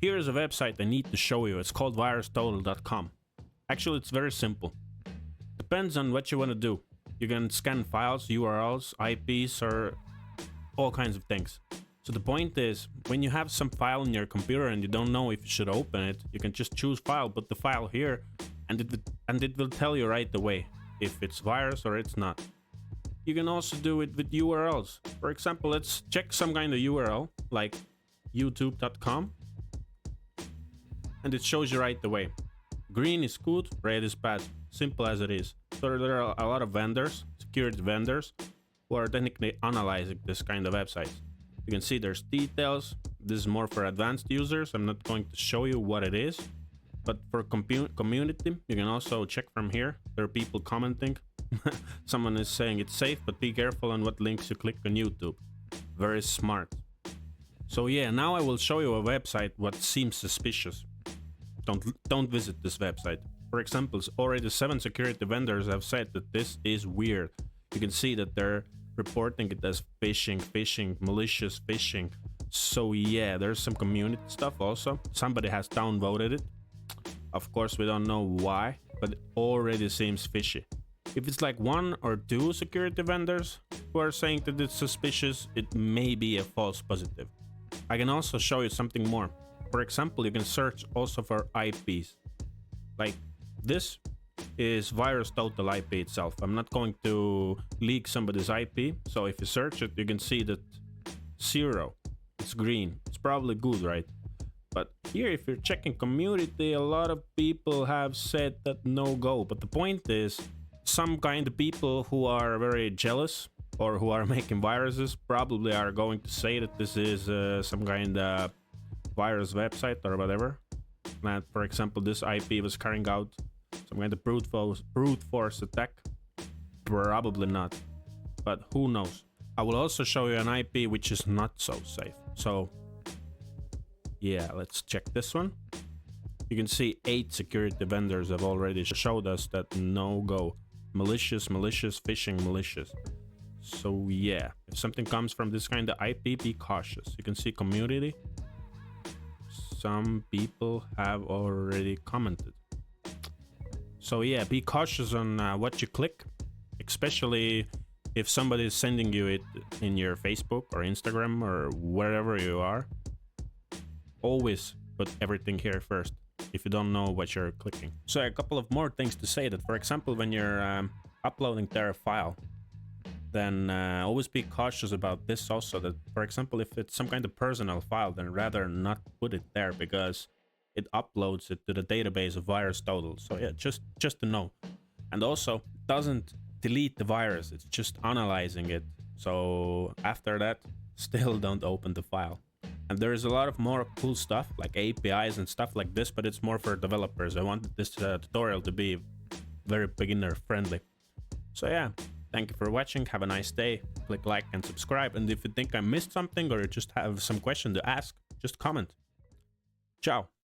Here is a website I need to show you. It's called virustotal.com. Actually, it's very simple. Depends on what you want to do. You can scan files, URLs, IPs, or all kinds of things. So the point is, when you have some file in your computer and you don't know if you should open it, you can just choose file, put the file here, and it will tell you right away if it's virus or it's not. You can also do it with URLs. For example, let's check some kind of URL like youtube.com, and it shows you right away. Green is good, red is bad. Simple as it is. So there are a lot of vendors, security vendors, who are technically analyzing this kind of websites. You can see there's details. This is more for advanced users. I'm not going to show you what it is, but for community, you can also check from here. There are people commenting. Someone is saying it's safe, but be careful on what links you click on YouTube. Very smart. So yeah, now I will show you a website what seems suspicious. Don't visit this website. For example, already 7 security vendors have said that this is weird. You can see that they're reporting it as phishing, malicious phishing. So yeah, there's some community stuff also. Somebody has downvoted it. Of course, we don't know why, but it already seems fishy. If it's like 1 or 2 security vendors who are saying that it's suspicious, it may be a false positive. I can also show you something more. For example, you can search also for IPs. Like this is virustotal IP itself. I'm not going to leak somebody's IP. So if you search it, you can see that 0, it's green. It's probably good, right? But here, if you're checking community, a lot of people have said that no go. But the point is, some kind of people who are very jealous or who are making viruses probably are going to say that this is some kind of virus website or whatever. And for example, this IP was carrying out some kind of brute force attack. Probably not, but who knows. I will also show you an IP which is not so safe. So yeah, let's check this one. You can see 8 security vendors have already showed us that no go. Malicious, phishing, malicious. So yeah, if something comes from this kind of IP, be cautious. You can see community. Some people have already commented. So yeah, be cautious on what you click, especially if somebody is sending you it in your Facebook or Instagram or wherever you are. Always put everything here first if you don't know what you're clicking. So a couple of more things to say that, for example, when you're uploading their file, then always be cautious about this also, that for example, if it's some kind of personal file, then rather not put it there because it uploads it to the database of virustotal. So yeah, just to know. And also doesn't delete the virus, it's just analyzing it. So after that, still don't open the file. And there's a lot of more cool stuff like APIs and stuff like this, but it's more for developers. I wanted this tutorial to be very beginner friendly. So yeah, thank you for watching. Have a nice day. Click like and subscribe. And if you think I missed something or you just have some question to ask, just comment. Ciao.